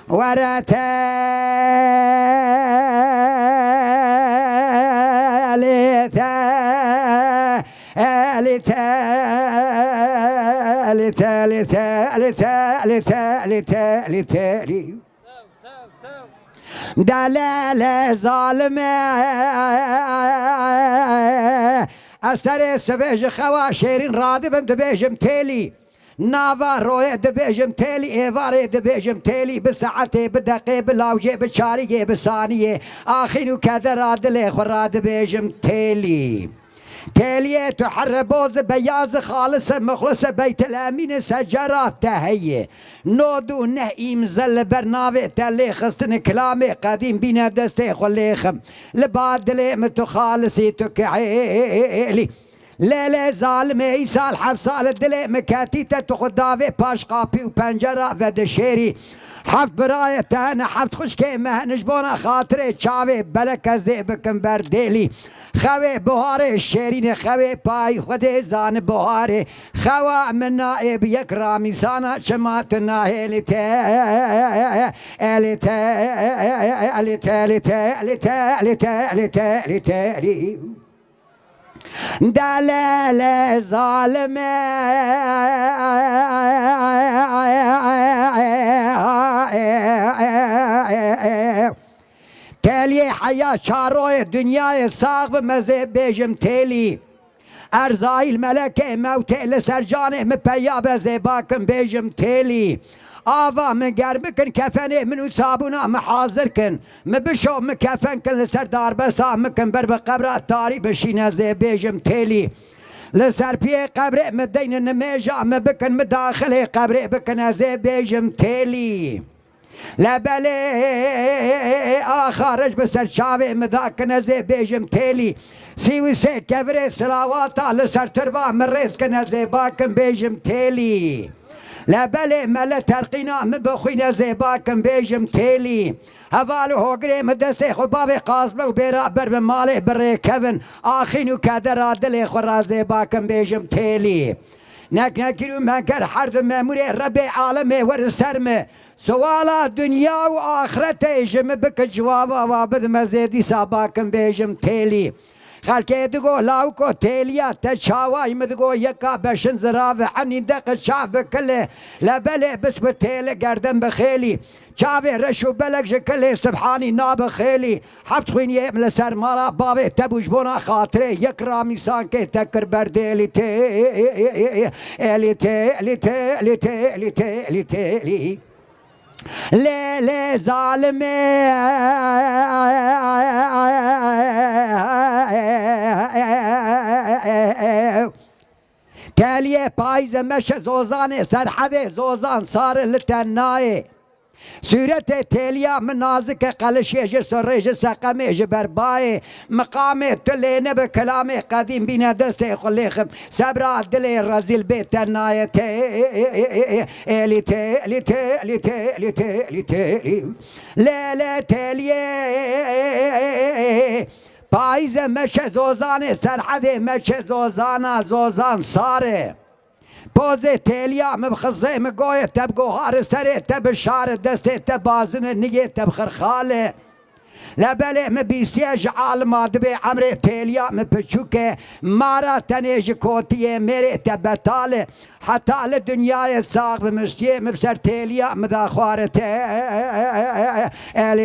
ورتالي تالي تالي تالي تالي تالي تالي تالي تالي دلالة ظالمة أسري سبيج خوا شيرين رادبن دبيجم تيلي نافا روي دبيجم تيلي إيفاري دبيجم تيلي بساعتي بدقي بلاوجي بشاري بثانية آخينو كذا رادلي خراد دبيجم تيلي تالية تحر بوز بياز خالصة مخلصة بيت الأمين سجرات تهية نودو نهيم زل برنامج تالي خستن كلامي قديم بينا دستي خليخم لبعد لي متو خالصي تكعيلي لا ظالم عيسى الحبسال الدلي مكاتيتا تخدافي باش قابي وبنجرة ودشيري حفت براية تانا حفت خشكي مهنجبونا خاطري تشاوي بلك زيبكم برديلي خوي بهاري شيرين خوي باي خدي زان بهاري خوا من نائب يكرامي سانا شماتنا هلتا التا التا التا التا التا التا التا دلالة ظالمة تالي حياة شاروي دنيا صاغب مزي بيجم تالي أرزاي الملكة موتي لسرجاني مبيابة زيباكم بيجم تالي آفا من قربكن كفني من صابونا محاضركن مبشو مكفنكن لسر دار بسا مكن برب قبر تاري بشينا زي بيجم تالي لسر بي قبر مدين نميجا مبكن مداخلي قبر بكن زي بيجم تالي لبلي آخرج بسر شاوي مداكن زي بيجم تالي سيوي سي كبري سلاواتا لسر تربا من رزقن زي باكن بيجم تالي لا بلي ملا ترقينا مبخوينا زيباكم بيجم تيلي هفالو هوغري مدسي خبابي قاسمه وبيرا برب مالي بري كفن آخينو كادر عدلي خورا زيباكم بيجم تيلي نكنكرو منكر حرد مموري ربي عالمي ورسرمي سوالا دنيا وآخرتي جم بك جوابا وابد مزيدي ساباكم بيجم تيلي خلكي دقو لاوكو تيليا تشاواي مدقو يكا بشن زرافة عني دق الشعب كله لبلي بس بتيلي قردن بخيلي شافي رشو بلق جكلي سبحاني ناب خيلي حبت خوين يم لسر مالا بابي تبوش بونا خاطري يكرامي سانكي تكر برديلي تيلي تيلي تيلي تيلي تيلي تيلي ليلي ظالمي تاليه پایز مش زوزان سرحد زوزان صار لتناي سورة تاليا من نازك قلش يجي سريج سقم يجي برباي مقامي تلين بكلامي قديم بينا دسي خليخم سبرا دلي رزيل بيت الناية تالي تالي تالي تالي تالي تالي لا لا تالي پایز مش زوزان سرحد مش زوزانا زوزان صاره بوزي تاليا مبخزي مقوية تبقو هار سري تب شار دستي تبازن نية تبخر خالي لبلي مبيسيج عالما دبي عمري تاليا مبشوكي مارا تنيج كوتيه ميري تبتالي حتى للدنيا الساق بمشتيه مبسر تاليا مداخوار تالي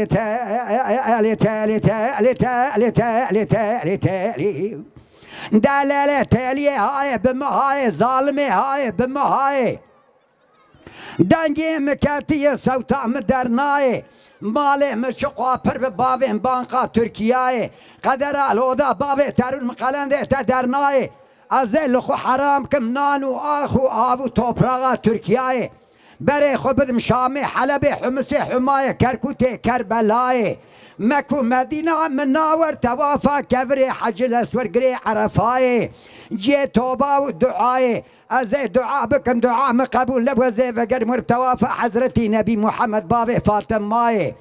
تالي تالي تالي تالي تالي تالي تالي دلالة تالي هاي بمهاي ظالمي هاي بمهاي دنجي مكاتية سوتا مدرناي مالي مشقوا پر باوين بانقا تركياي قدر الودا باوي ترون مقالنده تدرناي ازل خو حرام كم نانو اخو ابو توبراغا تركياي بري خو بدم شامي حلبي حمصي حماية كركوتي كربلاي مكو مدينة مناور توافا كفري حج الاسور قري عرفاي جي توبا ودعاي ازي دعاء بكم دعاء مقبول لبو زي فقر مرتوافى حضرتي نبي محمد بابي فاطم ماي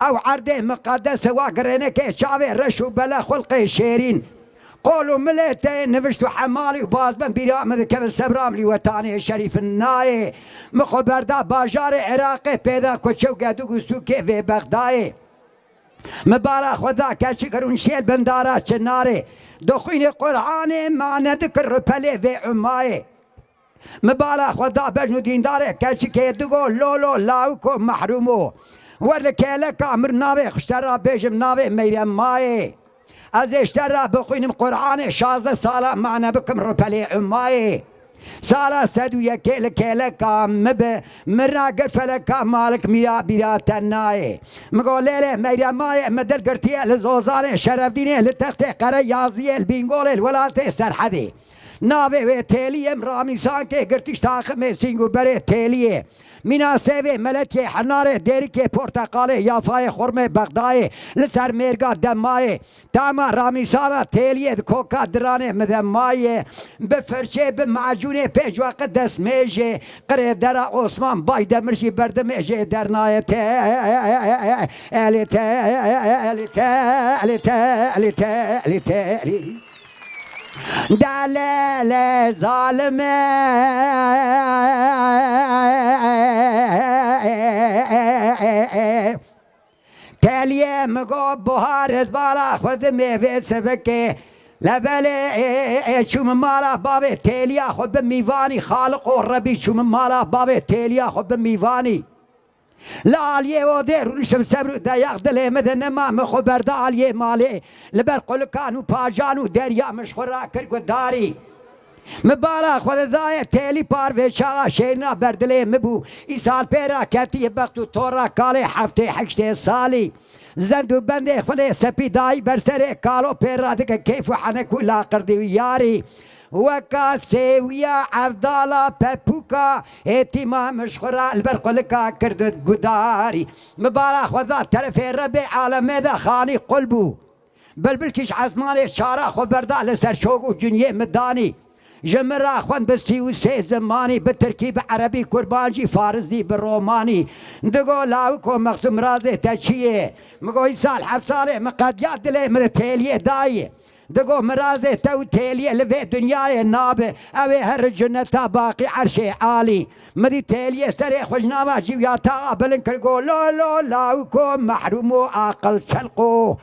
او عرضه مقدس واقرنك شافي رشو بلا خلقي شيرين قولوا مليتي نفشتو حمالي وباز بن بيرا مذكب سبرام لي وطاني شريف الناي مخبر دا باجار عراقي بيدا كوچو قدو سوكي في بغداي مبارا خدا كشكرون شيل بندارا چناري دخين قرآن ما نذكر رپلي في عماي مبارا خدا بجنو دينداري كشكي دقو لولو لاوكو محرومو ورلكيلك امر ناوي خشترا بيجم ناوي ميرم ماي از اشترا بخوينم قرآن 16 سالة معنا بكم رپلي عماي سالا سدو يكيل كيلكا مرنا قرفلكا مالك ميرا بيرا تناي مقول ليلة ميرا ماي مدل قرتيه لزوزاني شرف ديني لتختي قرى يازيه البينغولي الولاتي سرحدي ناوي ويتيلي مرامي سانكي قرتيش تاخمي سينغو بري تيلي مینا سوی ملتی حناره دیری که پرتقاله یافای خرمه بغدای لسر میرگا دمای تاما رامیسارا تیلیه کوکا درانه مدمای بفرشه بمعجونه پیج وقت دست میجه قره درا عثمان بای دمرشی بردمیجه درنای تیلی دلال ظالمه تاليه مقو بوهار بالا خذ ميفي سبكي لبلي شو من مالا بابي تاليه خذ بميفاني خالق وربي شو من مالا بابي تاليه خذ بميفاني لا عليه ودير ونشم سبرو دايق دلي مدن ما مخبر دا عليه مالي لبر قلقانو باجانو دريا مشخورا كرقو داري مبارا خود داية تيلي بار شاغا شيرنا بردلي مبو إسال بيرا كاتي بختو تورا كالي حفتي حكشتي سالي زندو بندي خود سبي داي برسري كالو بيرا دك كيف حنكو لا قردي وياري وكا سيويا عبدالا بابوكا اتما مشخورا البرقلكا كردت قداري مبارا خذا ترفي ربي عالم ذا خاني قلبو بلبلكش عزماني شارع خبردا لسر شوقو جنيه مداني جمرا خوان بسيو سي زماني بالتركيب عربي كربانجي فارزي بالروماني دقو لاوكو مقسم رازي تشيه مقو يسال حفصالي مقاديات دلي من تيليه داي دقو مرازي تو تيليه لفي دنياي نابه اوي هر جنتا باقي عرشي عالي مدي تيليه سري خجناما جيوياتا بلنكرقو لو لاوكو محرومو عقل شلقو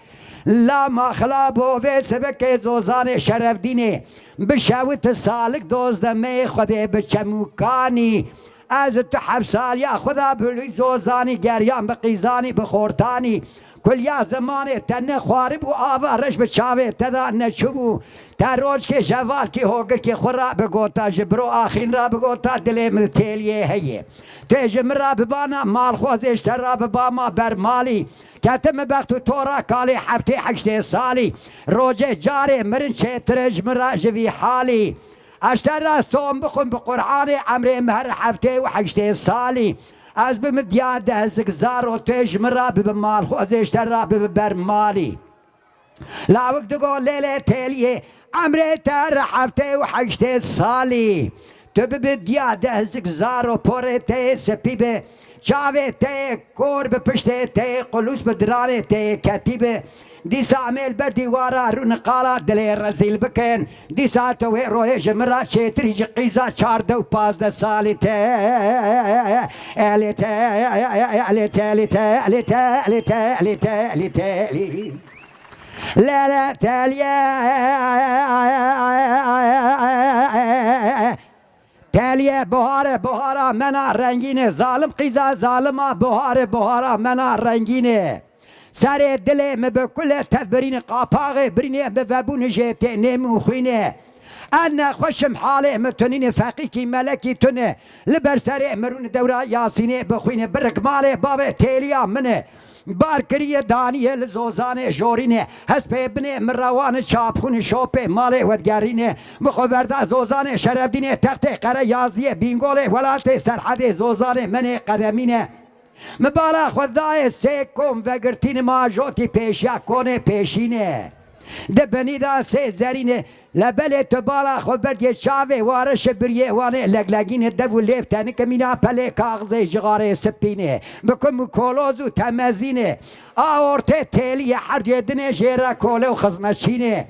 لا ما خلابو في سبك زوزان شرف ديني بشاوت السالك دوز دمي خذي بشموكاني از تحب ساليا خذا بلي زوزاني قريان بقيزاني بخورتاني كل يا زماني تن خوارب و آوا رش بچاوه تدا نشبو تا روج کے جوال کی ہوگر کی خورا بگوتا جبرو آخین را بگوتا دلی من تیلیه هیه تیجم را ببانا مال خوزش تر را بباما برمالی كاتم بختو تورا كالي حفتي حشتي صالي روجه جاري مرن شترج مراج في حالي اشترى صوم بخم بقرآني عمري مهر حفتي وحشتي صالي از بمديان دهزك زارو تيج مرا بمال خوزي اشترى ببرمالي لا وقت تقول ليلة تيليه عمري تر حفتي وحشتي صالي تبديان دهزك زارو بوريتي سبيبه چاوه ته کور به پشته ته قلوس به درانه ته کتیبه دیسا عمل بر دیوارا رو نقالا دلی رزیل بکن دیسا تو روح جمرا چیتری جقیزا 14 و 15 سالی ته الی ته الی ته الی ته الی ته الی ته الی ته الی ته الی لا لا تاليا تاليه بهاره منا رنگینه ظالم قیزا ظالما بهاره منا رنگینه سر دل مبکل تدبرین قاپاغ برینه بفبون جیته نمو خوینه انا خوشم حاله متنین فقیکی ملکی تونه لبر سر مرون دورا یاسینه بخوینه برکماله باب تالیا منه بارکریه دانیل زوزانه جورینه هست ببنه مروان چاپخون شوپه ماله ودگرینه مخبرده زوزانه شرفدینه تخت قره یازیه بینگوله ولات سرحده زوزانه من قدمینه مبالا خدای سیکم وگرتین ماجوتی پیشیا کنه پیشینه دبنی دا سی زرینه لبل تبالا خبرت یه شاوه وارش بریه وانه لگلگین دو لیفتن کمینا پله کاغذه جغاره سپینه بکم کولوز و تمزینه آورته تیلی حرد یدنه جیره کوله و خزمشینه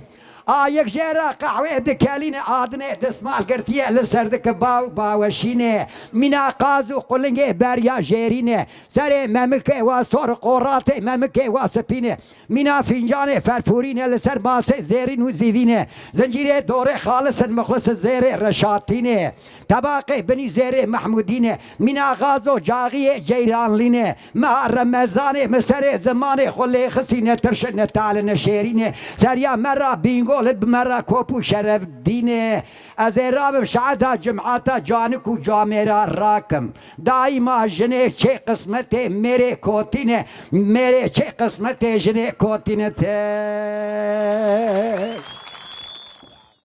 یک جێرا قەحوێ دکەلینە ئادنێ دەسمال گرتیە لەسەر دکە باوەشینێ مینا قاز و قوڵنگێ بەریا ژێرینێ سەرێ مەمکێ وا سۆر قۆڕاتێ مەمکێ وا سپینێ مینا فینجانێ فەرفورینێ لەسەر ماسێ زێرین و زیڤینێ زنجیرێ دۆڕێ خاڵسن مخلص زێرێ ڕەشاتینێ تەباقێ بنی زێرێ مەحمودینێ مینا غازۆ جاغیێ جەیرانلینێ مەها ڕەمەزانێ مسەرێ زمانێ خۆلێ خسینە ترشە نەتالە نەشێرینێ سەریا مەرا بینگۆڵت بمەرا کۆپ و شەرەف دینێ ئەزێ رابم شعەتا جمعاتە جانک و جامێرا ڕاکم دایما ژنێ چێ قسمەتێ مێرێ کۆتینێ مێرێ چێ قسمەتێ ژنێ کۆتینە تێ